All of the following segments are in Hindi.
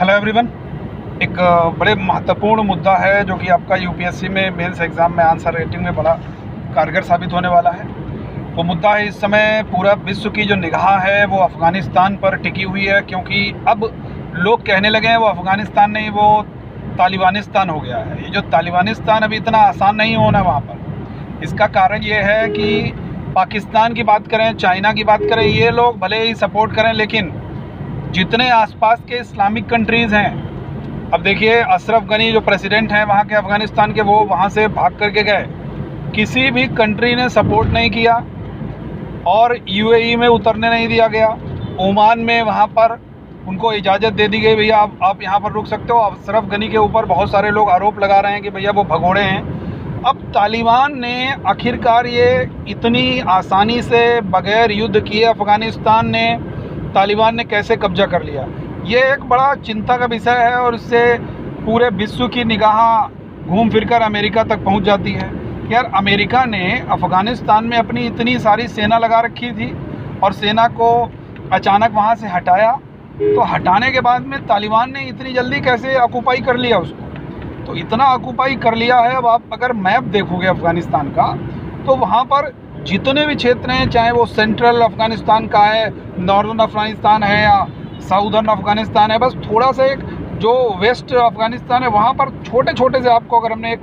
Hello everyone. एक बड़े महत्वपूर्ण मुद्दा है जो कि आपका यूपीएससी में मेंस एग्ज़ाम में आंसर राइटिंग में बड़ा कारगर साबित होने वाला है। वो मुद्दा है, इस समय पूरा विश्व की जो निगाह है वो अफ़गानिस्तान पर टिकी हुई है, क्योंकि अब लोग कहने लगे हैं वो अफ़गानिस्तान नहीं, वो तालिबानिस्तान हो गया है। ये जो तालिबानिस्तान अभी इतना आसान नहीं होना वहाँ पर, इसका कारण ये है कि पाकिस्तान की बात करें, चाइना की बात करें, ये लोग भले ही सपोर्ट करें, लेकिन जितने आसपास के इस्लामिक कंट्रीज़ हैं, अब देखिए अशरफ गनी जो प्रेसिडेंट हैं वहाँ के अफ़गानिस्तान के, वो वहाँ से भाग करके गए, किसी भी कंट्री ने सपोर्ट नहीं किया और यूएई में उतरने नहीं दिया गया। ओमान में वहाँ पर उनको इजाज़त दे दी गई, भैया आप यहाँ पर रुक सकते हो। अशरफ गनी के ऊपर बहुत सारे लोग आरोप लगा रहे हैं कि भैया वो भगोड़े हैं। अब तालिबान ने आखिरकार ये इतनी आसानी से बग़ैर युद्ध किए अफ़गानिस्तान ने, तालिबान ने कैसे कब्जा कर लिया, ये एक बड़ा चिंता का विषय है और इससे पूरे विश्व की निगाह घूम फिरकर अमेरिका तक पहुंच जाती है। यार, अमेरिका ने अफ़गानिस्तान में अपनी इतनी सारी सेना लगा रखी थी और सेना को अचानक वहां से हटाया, तो हटाने के बाद में तालिबान ने इतनी जल्दी कैसे ऑक्यूपाई कर लिया उसको, तो इतना ऑक्यूपाई कर लिया है। अब आप अगर मैप देखोगे अफ़गानिस्तान का, तो वहाँ पर जितने भी क्षेत्र हैं, चाहे वो सेंट्रल अफ़गानिस्तान का है, नॉर्दर्न अफ़गानिस्तान है या साउदर्न अफ़गानिस्तान है, बस थोड़ा सा एक जो वेस्ट अफ़गानिस्तान है वहाँ पर छोटे छोटे से आपको, अगर हमने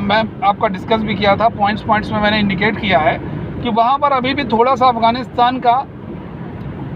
मैं आपका डिस्कस भी किया था, पॉइंट्स में मैंने इंडिकेट किया है कि वहाँ पर अभी भी थोड़ा सा अफ़गानिस्तान का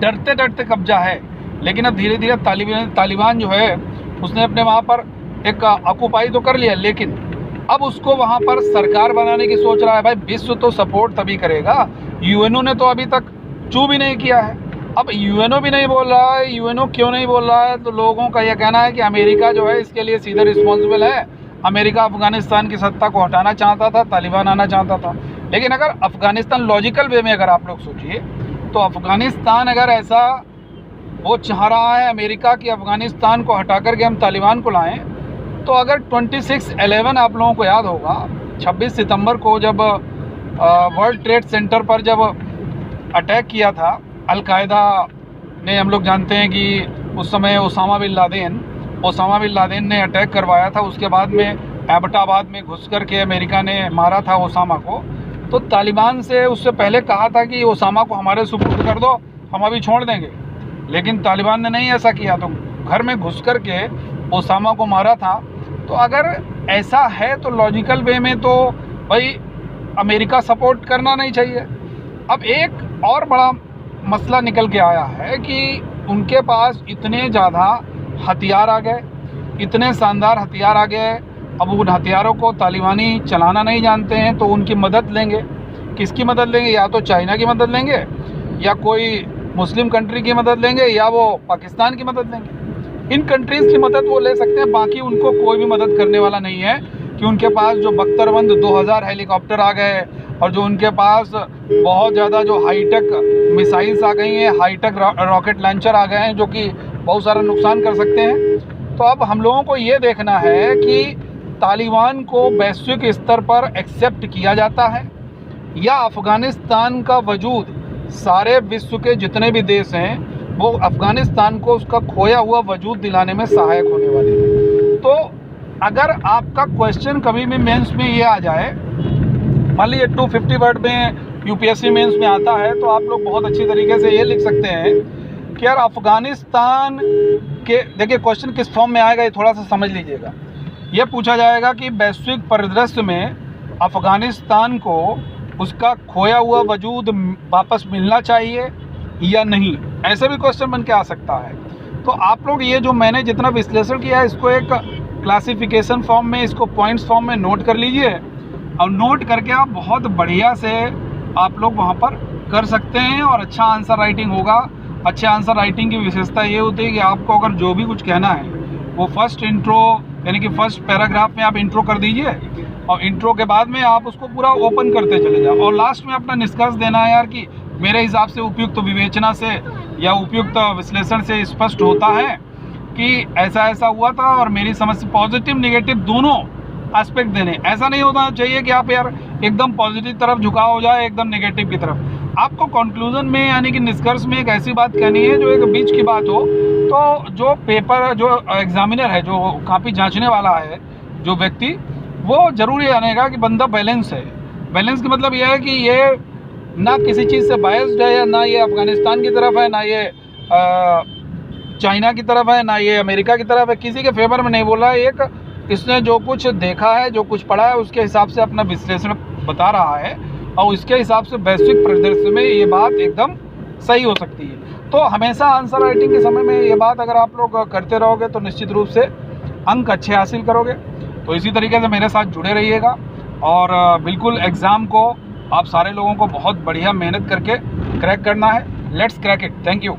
डरते डरते कब्जा है। लेकिन अब धीरे धीरे तालिबान जो है उसने अपने वहाँ पर एक ऑक्यूपाई तो कर लिया, लेकिन अब उसको वहाँ पर सरकार बनाने की सोच रहा है। भाई, विश्व तो सपोर्ट तभी करेगा, यूएनओ ने तो अभी तक चू भी नहीं किया है। अब यूएनओ भी नहीं बोल रहा है, यूएनओ क्यों नहीं बोल रहा है, तो लोगों का यह कहना है कि अमेरिका जो है इसके लिए सीधे रिस्पॉन्सिबल है। अमेरिका अफ़गानिस्तान की सत्ता को हटाना चाहता था, तालिबान आना चाहता था। लेकिन अगर अफ़गानिस्तान लॉजिकल वे में अगर आप लोग सोचिए, तो अफ़गानिस्तान अगर ऐसा वो चाह रहा है अमेरिका की अफ़गानिस्तान को हटा करके हम तालिबान को लाएं, तो अगर 26/11 आप लोगों को याद होगा, 26 सितंबर को जब वर्ल्ड ट्रेड सेंटर पर जब अटैक किया था अल-कायदा ने, हम लोग जानते हैं कि उस समय ओसामा बिन लादेन ने अटैक करवाया था। उसके बाद में एबटाबाद में घुस कर के अमेरिका ने मारा था ओसामा को। तो तालिबान से उससे पहले कहा था कि ओसामा को हमारे सुपुर्द कर दो, हम अभी छोड़ देंगे, लेकिन तालिबान ने नहीं ऐसा किया, तो घर में घुस कर के ओसामा को मारा था। तो अगर ऐसा है तो लॉजिकल वे में तो भाई अमेरिका सपोर्ट करना नहीं चाहिए। अब एक और बड़ा मसला निकल के आया है कि उनके पास इतने ज़्यादा हथियार आ गए, इतने शानदार हथियार आ गए। अब उन हथियारों को तालिबानी चलाना नहीं जानते हैं, तो उनकी मदद लेंगे। किसकी मदद लेंगे? या तो चाइना की मदद लेंगे, या कोई मुस्लिम कंट्री की मदद लेंगे, या वो पाकिस्तान की मदद लेंगे। इन कंट्रीज़ की मदद वो ले सकते हैं, बाकी उनको कोई भी मदद करने वाला नहीं है, कि उनके पास जो बख्तरबंद 2000 हेलीकॉप्टर आ गए और जो उनके पास बहुत ज़्यादा जो हाईटेक मिसाइल्स आ गई हैं, हाईटेक रॉकेट लॉन्चर आ गए हैं, जो कि बहुत सारा नुकसान कर सकते हैं। तो अब हम लोगों को ये देखना है कि तालिबान को वैश्विक स्तर पर एक्सेप्ट किया जाता है, या अफ़गानिस्तान का वजूद सारे विश्व के जितने भी देश हैं वो अफ़गानिस्तान को उसका खोया हुआ वजूद दिलाने में सहायक होने वाले हैं। तो अगर आपका क्वेश्चन कभी भी मेंस में ये आ जाए, मान लीजिए 250 वर्ड में यूपीएससी मेंस में आता है, तो आप लोग बहुत अच्छी तरीके से ये लिख सकते हैं कि यार अफ़गानिस्तान के, देखिए क्वेश्चन किस फॉर्म में आएगा ये थोड़ा सा समझ लीजिएगा। ये पूछा जाएगा कि वैश्विक परिदृश्य में अफ़गानिस्तान को उसका खोया हुआ वजूद वापस मिलना चाहिए या नहीं, ऐसे भी क्वेश्चन बन के आ सकता है। तो आप लोग ये जो मैंने जितना विश्लेषण किया है, इसको एक क्लासिफिकेशन फॉर्म में, इसको पॉइंट्स फॉर्म में नोट कर लीजिए, और नोट करके आप बहुत बढ़िया से आप लोग वहाँ पर कर सकते हैं और अच्छा आंसर राइटिंग होगा। अच्छे आंसर राइटिंग की विशेषता ये होती है कि आपको अगर जो भी कुछ कहना है वो फर्स्ट इंट्रो, यानी कि फर्स्ट पैराग्राफ में आप इंट्रो कर दीजिए, और इंट्रो के बाद में आप उसको पूरा ओपन करते चले जाओ, और लास्ट में अपना निष्कर्ष देना है यार कि मेरे हिसाब से उपयुक्त विवेचना से या उपयुक्त विश्लेषण से स्पष्ट होता है कि ऐसा ऐसा हुआ था, और मेरी समझ से पॉजिटिव निगेटिव दोनों एस्पेक्ट देने। ऐसा नहीं होना चाहिए कि आप यार एकदम पॉजिटिव तरफ झुकाव हो जाए, एकदम नेगेटिव की तरफ। आपको कंक्लूजन में यानी कि निष्कर्ष में एक ऐसी बात कहनी है जो एक बीच की बात हो। तो जो पेपर जो एग्जामिनर है, जो कॉपी जांचने वाला है, जो व्यक्ति, वो जरूर ये जानेगा कि बंदा बैलेंस है। बैलेंस का मतलब यह है कि ये ना किसी चीज़ से बायस्ड है, या ना ये अफ़गानिस्तान की तरफ है, ना ये चाइना की तरफ है, ना ये अमेरिका की तरफ है, किसी के फेवर में नहीं बोला है। एक इसने जो कुछ देखा है, जो कुछ पढ़ा है, उसके हिसाब से अपना विश्लेषण बता रहा है, और इसके हिसाब से वैश्विक परिदृश्य में ये बात एकदम सही हो सकती है। तो हमेशा आंसर राइटिंग के समय में ये बात अगर आप लोग करते रहोगे तो निश्चित रूप से अंक अच्छे हासिल करोगे। तो इसी तरीके से मेरे साथ जुड़े रहिएगा, और बिल्कुल एग्ज़ाम को आप सारे लोगों को बहुत बढ़िया मेहनत करके क्रैक करना है। Let's crack it. Thank you.